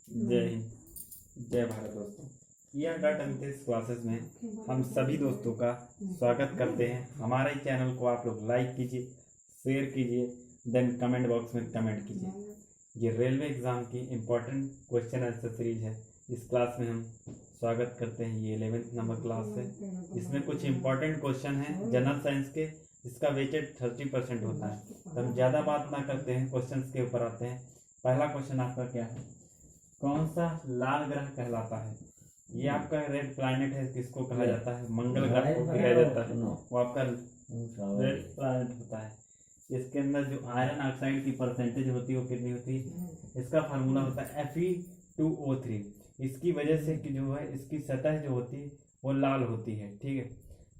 जय हिंद, जय भारत दोस्तों। ER.MTS क्लासेस में हम सभी दोस्तों का स्वागत करते हैं। हमारे चैनल को आप लोग लाइक कीजिए, शेयर कीजिए, देन कमेंट बॉक्स में कमेंट कीजिए। ये रेलवे एग्ज़ाम की इम्पोर्टेंट क्वेश्चन आंसर सीरीज है। इस क्लास में हम स्वागत करते हैं। ये 11th नंबर क्लास है। इसमें कुछ इम्पोर्टेंट क्वेश्चन हैं जनरल साइंस के, जिसका वेटेज 30% होता है। तो हम ज़्यादा बात ना करते हैं, क्वेश्चन के ऊपर आते हैं। पहला क्वेश्चन आपका क्या है? कौन सा लाल ग्रह कहलाता है? ये आपका रेड प्लैनेट है। किसको कहा जाता है? मंगल ग्रह को कहा जाता है। वो आपका रेड प्लैनेट होता है। इसके अंदर जो आयरन ऑक्साइड की परसेंटेज होती है वो कितनी होती है? इसका फार्मूला होता है Fe2O3। इसकी वजह से कि जो है इसकी सतह जो होती है वो लाल होती है। ठीक है।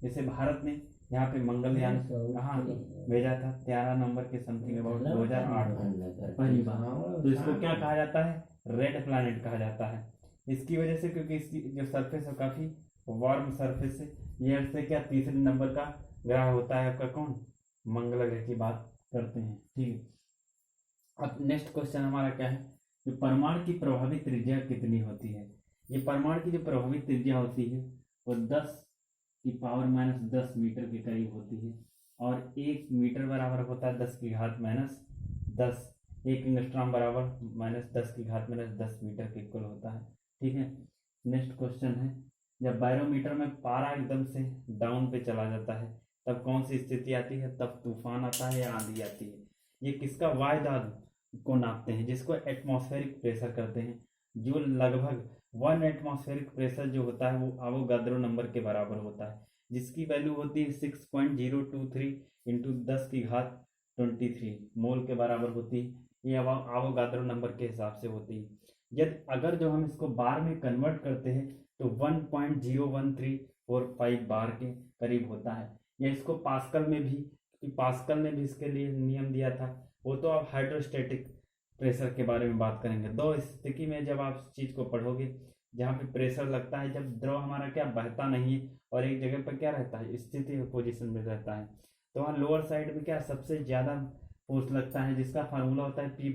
जैसे भारत ने यहाँ पे मंगलयान कहाँ भेजा था? 13 नंबर के समथिंग अबाउट 2008 में पहली बार। तो इसको क्या कहा जाता है? रेड प्लैनेट कहा जाता है। इसकी वजह से, क्योंकि इसकी जो सरफेस है काफ़ी वार्म सरफेस है। ये अर्थ से क्या तीसरे नंबर का ग्रह होता है आपका कौन? मंगल ग्रह की बात करते हैं। ठीक है। अब नेक्स्ट क्वेश्चन हमारा क्या है? जो परमाणु की प्रभावी त्रिज्या कितनी होती है? ये परमाणु की जो प्रभावी त्रिज्या होती है वो 10⁻⁻10 मीटर के करीब होती है। और 1 मीटर बराबर होता है 10⁻⁻10। 1 एंगस्ट्रॉम बराबर -10⁻⁻10 मीटर के इक्वल होता है। ठीक है। नेक्स्ट क्वेश्चन है, जब बैरोमीटर में पारा एकदम से डाउन पे चला जाता है तब कौन सी स्थिति आती है? तब तूफान आता है या आंधी आती है? ये किसका वायुदाब को नापते हैं? जिसको एटमॉस्फेरिक प्रेशर कहते हैं। जो लगभग 1 एटमॉस्फेरिक प्रेशर जो होता है वो अवोगाद्रो नंबर के बराबर होता है, जिसकी वैल्यू होती है 6.023 इंटू 10⁻23 मोल के बराबर होती है। ये अवोगाद्रो नंबर के हिसाब से होती है। यदि अगर जो हम इसको बार में कन्वर्ट करते हैं तो 1.01345 बार के करीब होता है। या इसको पास्कल में भी, कि पास्कल ने भी इसके लिए नियम दिया था। वो तो आप हाइड्रोस्टैटिक प्रेशर के बारे में बात करेंगे। दो स्थिति में जब आप इस चीज़ को पढ़ोगे, जहाँ पे प्रेशर लगता है जब द्रव हमारा क्या बहता नहीं है और एक जगह पर क्या रहता है, स्थिति पोजीशन में रहता है, तो वहाँ लोअर साइड में क्या सबसे ज़्यादा फोर्स लगता है, जिसका फार्मूला होता है P =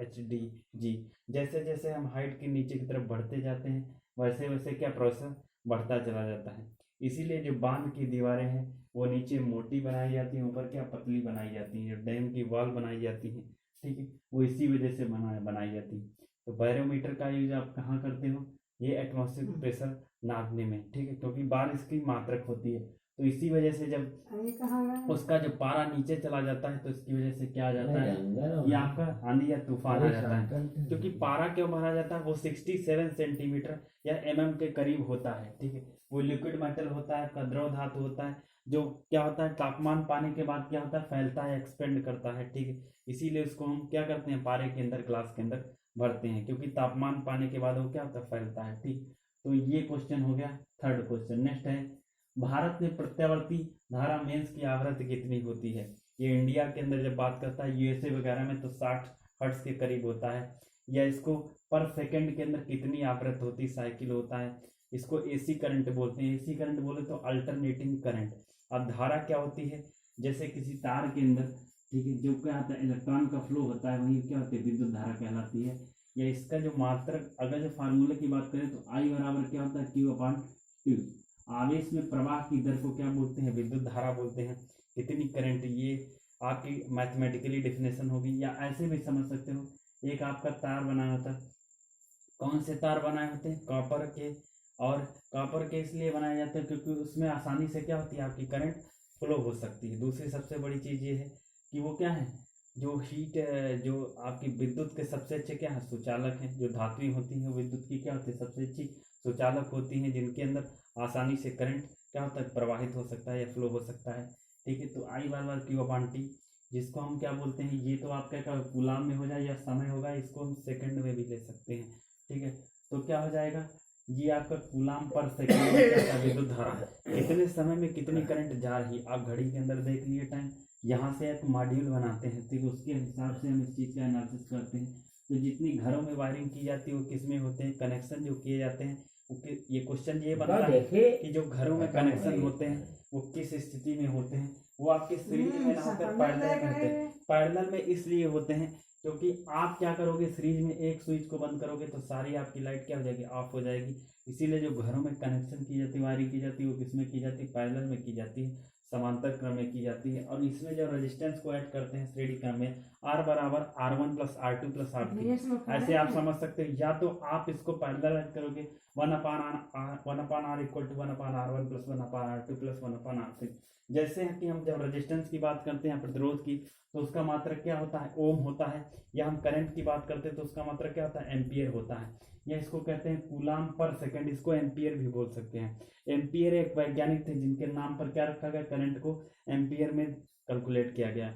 hd_g। जैसे जैसे हम हाइट के नीचे की तरफ बढ़ते जाते हैं वैसे वैसे क्या प्रेशर बढ़ता चला जाता है। इसीलिए जो बांध की दीवारें हैं वो नीचे मोटी बनाई जाती हैं, ऊपर क्या पतली बनाई जाती हैं। जो डैम की वॉल बनाई जाती है, ठीक है, वो इसी वजह से बनाई जाती है। तो बैरोमीटर का यूज आप कहाँ करते हो? ये एटमॉस्फेरिक प्रेशर नापने में। ठीक है, क्योंकि बारिश की मात्रक होती है, तो इसी वजह से जब उसका जो पारा नीचे चला जाता है तो इसकी वजह से क्या आ जाता है? ये आपका आंधी या तूफान आ जाता है। क्योंकि पारा क्यों भरा जाता है? वो 67 सेंटीमीटर या mm के करीब होता है। ठीक है। वो लिक्विड मेटल होता है, द्रव धातु होता है, जो क्या होता है तापमान पाने के बाद क्या होता है? फैलता है, एक्सपेंड करता है। ठीक है। इसीलिए उसको हम क्या करते हैं? पारे के अंदर, ग्लास के अंदर भरते हैं, क्योंकि तापमान पाने के बाद वो क्या होता है? फैलता है। ठीक। तो ये क्वेश्चन हो गया थर्ड क्वेश्चन। नेक्स्ट है, भारत में प्रत्यावर्ती धारा मेंस की आवृत्ति कितनी होती है? ये इंडिया के अंदर जब बात करता है, यूएसए वगैरह में तो 60 हर्ट्ज के करीब होता है। या इसको पर सेकंड के अंदर कितनी आवृत्ति होती साइकिल होता है? इसको एसी करंट बोलते हैं। एसी करंट बोले तो अल्टरनेटिंग करंट। अब धारा क्या होती है? जैसे किसी तार के अंदर, ठीक है, जो क्या होता है इलेक्ट्रॉन का फ्लो होता है, वही क्या होती है? विद्युत धारा कहलाती है। या इसका जो मात्रक, अगर जो फार्मूले की बात करें तो I बराबर क्या होता है? Q/2। आवेश में प्रवाह की दर को क्या बोलते हैं? विद्युत धारा बोलते हैं। कितनी करंट, ये आपकी मैथमेटिकली डेफिनेशन होगी। या ऐसे भी समझ सकते हो, एक आपका तार बनाया होता है। कौन से तार बनाए होते हैं? कॉपर के। और कॉपर के इसलिए बनाए जाते हैं क्योंकि उसमें आसानी से क्या होती है? आपकी करंट फ्लो हो सकती है। दूसरी सबसे बड़ी चीज़ ये है कि वो क्या है, जो हीट, जो आपकी विद्युत के सबसे अच्छे क्या है? सुचालक हैं। जो धातुएं होती हैं विद्युत की क्या होती है? सबसे अच्छी सुचालक होती हैं, जिनके अंदर आसानी से करंट क्या होता है? प्रवाहित हो सकता है या फ्लो हो सकता है। ठीक है। तो I/Q/T, जिसको हम क्या बोलते हैं? ये तो आपका कूलाम में हो जाए या समय होगा, इसको हम सेकंड में भी ले सकते हैं। ठीक है। तो क्या हो जाएगा? ये आपका कूलाम पर सेकंड में क्या विद्युत धारा है, कितने समय में कितनी करंट जा रही है। आप घड़ी के अंदर देख लिए टाइम, यहाँ से एक मॉड्यूल बनाते हैं, ठीक है, उसके हिसाब से हम इस चीज़ का एनालिसिस करते हैं। तो जितनी घरों में वायरिंग की जाती है वो किस में होते हैं? कनेक्शन जो किए जाते हैं ये क्वेश्चन ये बनता है कि जो घरों में कनेक्शन होते हैं वो किस स्थिति में होते हैं? वो आपके सीरीज में ना होकर पैरेलल में होते हैं। पैरेलल में इसलिए होते हैं क्योंकि आप क्या करोगे, सीरीज में एक स्विच को बंद करोगे तो सारी आपकी लाइट क्या हो जाएगी, ऑफ हो जाएगी। इसीलिए जो घरों में कनेक्शन की जाती है, वायरिंग की जाती है, वो किसमें की जाती है, पैरेलल में की जाती है, समांतर क्रम में की जाती है। और इसमें जो रेजिस्टेंस को ऐड करते हैं श्रेणी क्रम में, R बराबर R1 plus R2 plus R3, ऐसे आप समझ सकते हो। या तो आप इसको पैरेलल ऐड करोगे, 1/R equal to 1/R1 plus 1/R2 plus 1/R3। जैसे कि हम जब रेजिस्टेंस की बात करते हैं, प्रतिरोध की, तो उसका मात्रक क्या होता है, ओम होता है। या हम करंट की बात करते हैं तो उसका मात्रक क्या होता है, एम्पियर होता है। या इसको कहते हैं कूलाम पर सेकंड, इसको एम्पियर भी बोल सकते हैं। एम्पियर एक वैज्ञानिक थे जिनके नाम पर क्या रखा गया, करंट को एम्पियर में कैलकुलेट किया गया।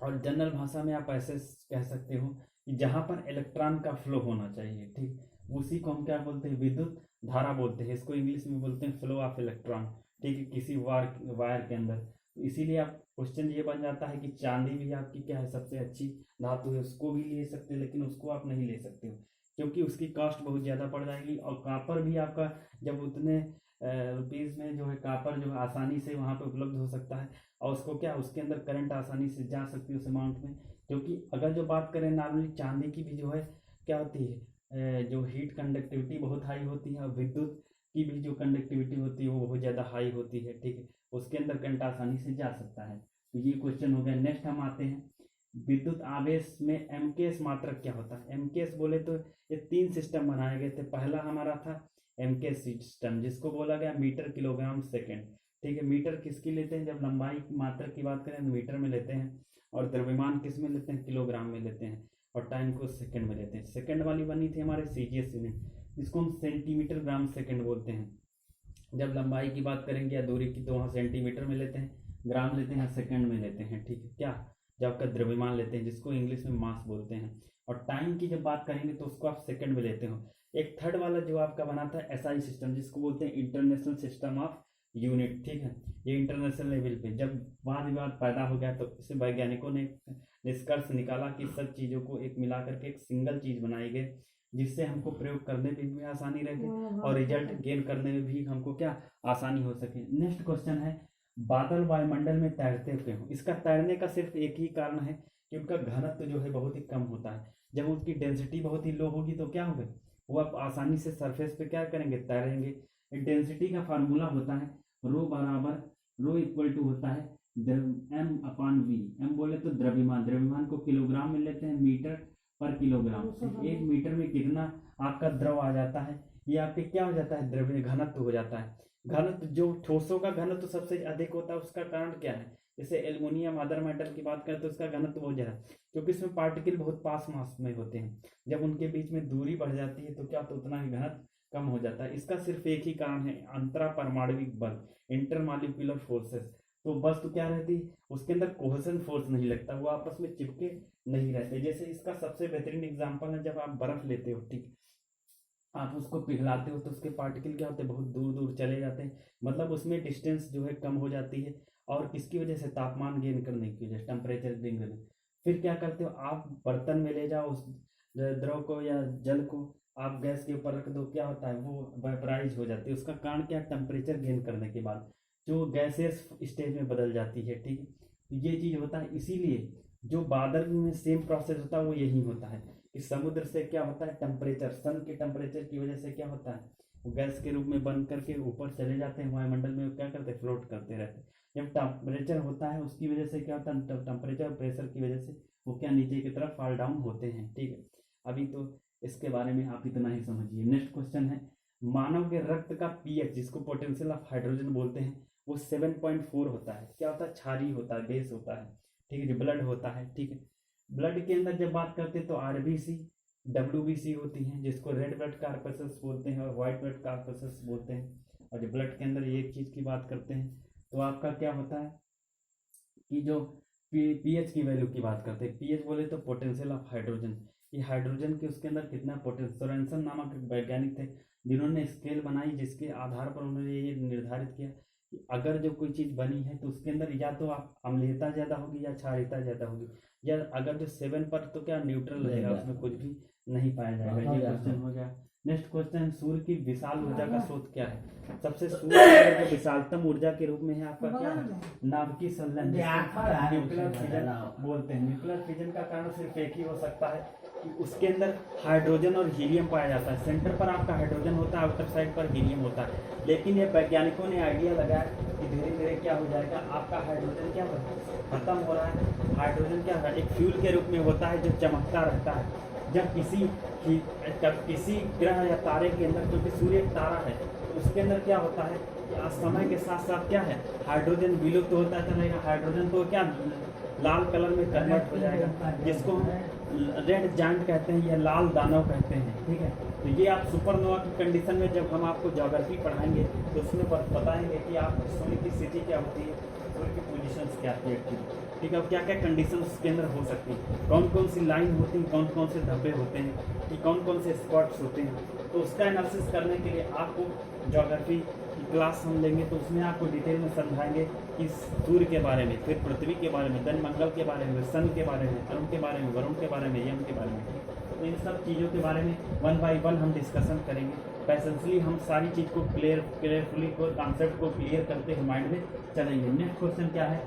और जनरल भाषा में आप ऐसे कह सकते हो कि जहां पर इलेक्ट्रॉन का फ्लो होना चाहिए, ठीक, उसी को हम क्या बोलते हैं, विद्युत धारा बोलते हैं। इसको इंग्लिश में बोलते हैं फ्लो ऑफ इलेक्ट्रॉन, ठीक है, किसी वायर के अंदर। तो इसीलिए आप क्वेश्चन ये बन जाता है कि चांदी भी आपकी क्या है, सबसे अच्छी धातु है, उसको भी ले सकते हैं, लेकिन उसको आप नहीं ले सकते हो क्योंकि उसकी कॉस्ट बहुत ज़्यादा पड़ जाएगी। और कापर भी आपका जब उतने रुपीज़ में जो है कापर जो है आसानी से वहाँ पे उपलब्ध हो सकता है, और उसको क्या, उसके अंदर करंट आसानी से जा सकती है उस अमाउंट में। क्योंकि अगर जो बात करें नॉर्मली चांदी की भी जो है क्या होती है, जो हीट कंडक्टिविटी बहुत हाई होती है, और विद्युत की भी जो कंडक्टिविटी होती है वो बहुत ज़्यादा हाई होती है, ठीक है, उसके अंदर करंट आसानी से जा सकता है। तो ये क्वेश्चन हो गया। नेक्स्ट हम आते हैं, विद्युत आवेश में एमकेएस मात्रक क्या होता है। एमकेएस बोले तो ये 3 सिस्टम बनाए गए थे। पहला हमारा था एमकेएस सिस्टम, जिसको बोला गया मीटर किलोग्राम सेकेंड, ठीक है। मीटर किसकी लेते हैं, जब लंबाई की मात्रक की बात करें तो मीटर में लेते हैं, और द्रव्यमान किस में लेते हैं, किलोग्राम में लेते हैं, और टाइम को सेकंड में लेते हैं। सेकंड वाली बनी थी हमारे सीजीएस यूनिट, जिसको हम सेंटीमीटर ग्राम सेकंड बोलते हैं। जब लंबाई की बात करेंगे या दूरी की तो वहाँ सेंटीमीटर में लेते हैं, ग्राम लेते हैं, सेकंड में लेते हैं, ठीक है। क्या, जब आपका द्रव्यमान लेते हैं, जिसको इंग्लिश में मास बोलते हैं। और टाइम की जब बात करेंगे तो उसको आप सेकंड में लेते हो। एक थर्ड वाला जो आपका बना था एसआई सिस्टम, जिसको बोलते हैं इंटरनेशनल सिस्टम ऑफ यूनिट, ठीक है। ये इंटरनेशनल लेवल पे जब वाद विवाद पैदा हो गया तो इसे वैज्ञानिकों ने निष्कर्ष निकाला कि सब चीज़ों को एक मिला करके एक सिंगल चीज बनाई गई, जिससे हमको प्रयोग करने में भी आसानी रहे और रिजल्ट गेन करने में भी हमको क्या, आसानी हो सके। नेक्स्ट क्वेश्चन है, बादल वायुमंडल में तैरते क्यों हो। इसका तैरने का सिर्फ एक ही कारण है कि उनका घनत्व जो है बहुत ही कम होता है। जब उनकी डेंसिटी बहुत ही लो होगी तो क्या होगा, वो आप आसानी से सरफेस पे क्या करेंगे, तैरेंगे। डेंसिटी का फार्मूला होता है रो बराबर, रो इक्वल टू होता है एम अपॉन वी। एम बोले तो द्रव्यमान, द्रव्यमान को किलोग्राम में लेते हैं, मीटर पर किलोग्राम। एक मीटर में कितना आपका द्रव आ जाता है, ये आपके क्या हो जाता है, द्रव्य घनत्व हो जाता है। घनत्व, जो ठोसों का घनत्व सबसे अधिक होता है, उसका कारण क्या है, जैसे एल्युमिनियम अदर मेटल की बात करें तो उसका घनत्व बहुत ज्यादा, क्योंकि इसमें पार्टिकल बहुत पास मास में होते हैं। जब उनके बीच में दूरी बढ़ जाती है तो क्या, तो उतना ही घनत्व कम हो जाता है। इसका सिर्फ एक ही कारण है, अंतरा परमाणविक बल, इंटरमॉलिक्यूलर फोर्सेस। तो बस तो क्या रहती है, उसके अंदर कोहेशन फोर्स नहीं लगता, वो आपस में चिपके नहीं रहते। जैसे इसका सबसे बेहतरीन एग्जांपल है, जब आप बर्फ लेते हो, ठीक, आप उसको पिघलाते हो तो उसके पार्टिकल क्या होते हैं, बहुत दूर दूर चले जाते हैं, मतलब उसमें डिस्टेंस जो है कम हो जाती है। और किसकी वजह से, तापमान गेन करने की वजह से, टेम्परेचर गेन करने। फिर क्या करते हो, आप बर्तन में ले जाओ उस द्रव को या जल को, आप गैस के ऊपर रख दो, क्या होता है, वो वेपराइज हो जाती है। उसका कारण क्या, टेम्परेचर गेन करने के बाद जो गैसेस स्टेज में बदल जाती है, ठीक है। तो ये चीज़ होता है, इसीलिए जो बादल में सेम प्रोसेस होता है वो यही होता है कि समुद्र से क्या होता है, टेम्परेचर, सन के टेम्परेचर की वजह से क्या होता है, वो गैस के रूप में बन करके ऊपर चले जाते हैं वायुमंडल में, क्या करते हैं, फ्लोट करते रहते हैं। जब टेम्परेचर होता है उसकी वजह से क्या होता है, टेम्परेचर प्रेशर की वजह से वो क्या, नीचे की तरफ फॉल डाउन होते हैं, ठीक है। अभी तो इसके बारे में आप इतना ही समझिए। नेक्स्ट क्वेश्चन है, मानव के रक्त का पीएच, जिसको पोटेंशियल ऑफ हाइड्रोजन बोलते हैं, वो 7.4 होता है। क्या होता है, क्षारीय होता है, बेस होता है, ठीक है, जो ब्लड होता है, ठीक है। ब्लड के अंदर जब बात करते हैं तो आरबीसी, डब्ल्यूबीसी होती हैं, जिसको रेड ब्लड कार्पसेस बोलते हैं और वाइट ब्लड कार्पसेस बोलते हैं। और जो ब्लड के अंदर एक चीज की बात करते हैं तो आपका क्या होता है कि जो पीएच की वैल्यू की बात करते हैं, पीएच बोले तो पोटेंशियल ऑफ हाइड्रोजन, ये हाइड्रोजन के उसके अंदर कितना पोटेंशियल। सोरेनसन नामक एक वैज्ञानिक थे जिन्होंने स्केल बनाई, जिसके आधार पर उन्होंने ये निर्धारित किया कि अगर जो कोई चीज बनी है तो उसके अंदर या तो आप अम्लीयता ज्यादा होगी या क्षारीयता ज्यादा होगी, या अगर जो 7 पर तो क्या न्यूट्रल रहेगा, उसमें कुछ भी नहीं पाया जाएगा। ये क्वेश्चन हो गया। नेक्स्ट क्वेश्चन, सूर्य की विशाल ऊर्जा का स्रोत क्या है? सबसे सूर्य की विशालतम ऊर्जा के रूप में है आपका क्या है? नाभिकीय संलयन, न्यूक्लियर फिजन बोलते हैं। न्यूक्लियर फिजन का कारण सिर्फ एक ही हो सकता है कि उसके अंदर हाइड्रोजन और हीलियम पाया जाता है। सेंटर पर आपका हाइड्रोजन होता है, आउटर साइड पर हीलियम होता है। लेकिन ये वैज्ञानिकों ने आइडिया लगाया कि धीरे धीरे क्या हो जाएगा, आपका हाइड्रोजन क्या खत्म हो रहा है। हाइड्रोजन क्या है, एक फ्यूल के रूप में होता है जो चमकता रहता है। जब किसी ग्रह या तारे के अंदर, क्योंकि सूर्य एक तारा है, उसके अंदर क्या होता है कि समय के साथ साथ क्या है, हाइड्रोजन विलुप्त होता चलेगा। हाइड्रोजन तो क्या लाल कलर में कन्वर्ट हो जाएगा, जिसको हम रेड जायंट कहते हैं या लाल दानव कहते हैं। ठीक है, तो ये आप सुपरनोवा की कंडीशन में जब हम आपको ज्योग्राफी पढ़ाएंगे तो उसमें बताएंगे कि आप सूर्य की स्थिति क्या होती है, सूर्य की पोजीशंस क्या होती है। ठीक है, क्या क्या कंडीशन उसके अंदर हो सकती है, कौन कौन सी लाइन होती हैं, कौन कौन से धब्बे होते हैं, कि कौन कौन से स्पॉट्स होते हैं। तो उसका एनालिसिस करने के लिए आपको ज्योग्राफी की क्लास हम लेंगे, तो उसमें आपको डिटेल में समझाएंगे कि सूर्य के बारे में, फिर पृथ्वी के बारे में, धन मंगल के बारे में, सन के बारे में, अरुण के बारे में, वरुण के बारे में, यम के बारे में। तो इन सब चीज़ों के बारे में 1 बाय 1 हम डिस्कशन करेंगे। पैसेंसली हम सारी चीज़ को क्लियरफुली को कॉन्सेप्ट को क्लियर करते हुए माइंड में चलेंगे। नेक्स्ट क्वेश्चन क्या है,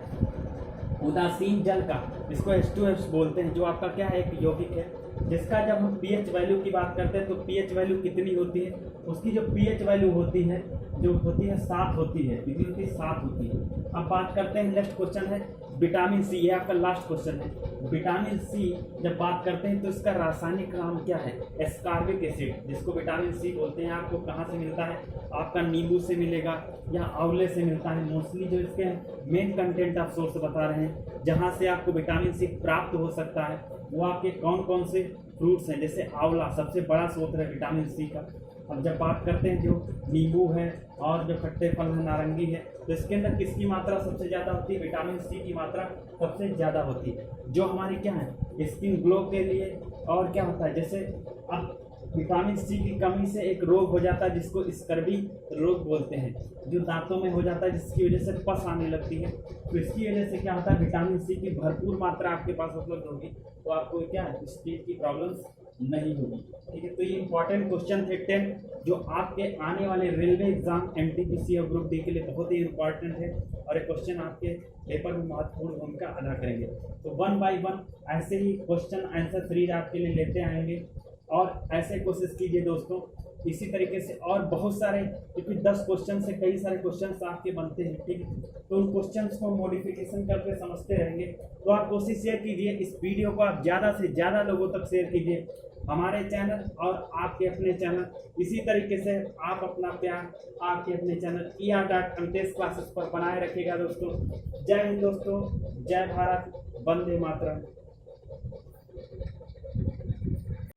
उदासीन जल का, इसको H2S बोलते हैं, जो आपका क्या है, एक यौगिक है, जिसका जब हम pH वैल्यू की बात करते हैं तो pH वैल्यू कितनी होती है, उसकी जो pH वैल्यू होती है, जो होती है 7 होती है, कितनी होती है, 7 होती है। अब बात करते हैं, नेक्स्ट क्वेश्चन है विटामिन सी, ये आपका लास्ट क्वेश्चन है। विटामिन सी जब बात करते हैं तो इसका रासायनिक नाम क्या है, एस्कॉर्बिक एसिड, जिसको विटामिन सी बोलते हैं। आपको कहाँ से मिलता है, आपका नींबू से मिलेगा या आंवले से मिलता है। मोस्टली जो इसके मेन कंटेंट आप सोर्स बता रहे हैं जहाँ से आपको विटामिन सी प्राप्त हो सकता है, वो आपके कौन कौन से फ्रूट्स हैं, जैसे आंवला सबसे बड़ा स्रोत है विटामिन सी का। अब जब बात करते हैं जो नींबू है और जो खट्टे फल है, नारंगी है, तो इसके अंदर किसकी मात्रा सबसे ज़्यादा होती है, विटामिन सी की मात्रा सबसे ज़्यादा होती है, जो हमारी क्या है स्किन ग्लो के लिए। और क्या होता है, जैसे अब विटामिन सी की कमी से एक रोग हो जाता है जिसको स्कर्वी रोग बोलते हैं, जो दांतों में हो जाता है, जिसकी वजह से पस आने लगती है। तो इसकी वजह से क्या होता है, विटामिन सी की भरपूर मात्रा आपके पास उपलब्ध होगी, तो आपको क्या है इस चीज़ की प्रॉब्लम्स नहीं होगी। ठीक है, तो ये इंपॉर्टेंट क्वेश्चन थे 10, जो आपके आने वाले रेलवे एग्जाम एनटीपीसी और ग्रुप डी के लिए बहुत ही इंपॉर्टेंट है, और ये क्वेश्चन आपके पेपर में महत्वपूर्ण भूमिका अदा करेंगे। तो 1 बाय 1 ऐसे ही क्वेश्चन आंसर सीरीज आपके लिए लेते आएंगे, और ऐसे कोशिश कीजिए दोस्तों इसी तरीके से, और बहुत सारे, क्योंकि 10 क्वेश्चन से कई सारे क्वेश्चंस आपके बनते हैं। ठीक है, तो उन क्वेश्चंस को मॉडिफिकेशन करके समझते रहेंगे। तो आप कोशिश ये कीजिए, इस वीडियो को आप ज़्यादा से ज़्यादा लोगों तक शेयर कीजिए, हमारे चैनल और आपके अपने चैनल। इसी तरीके से आप अपना प्यार आपके अपने चैनल ER.MTS क्लासेस पर बनाए रखिएगा दोस्तों। जय हिंद दोस्तों, जय भारत, वंदे मातरम।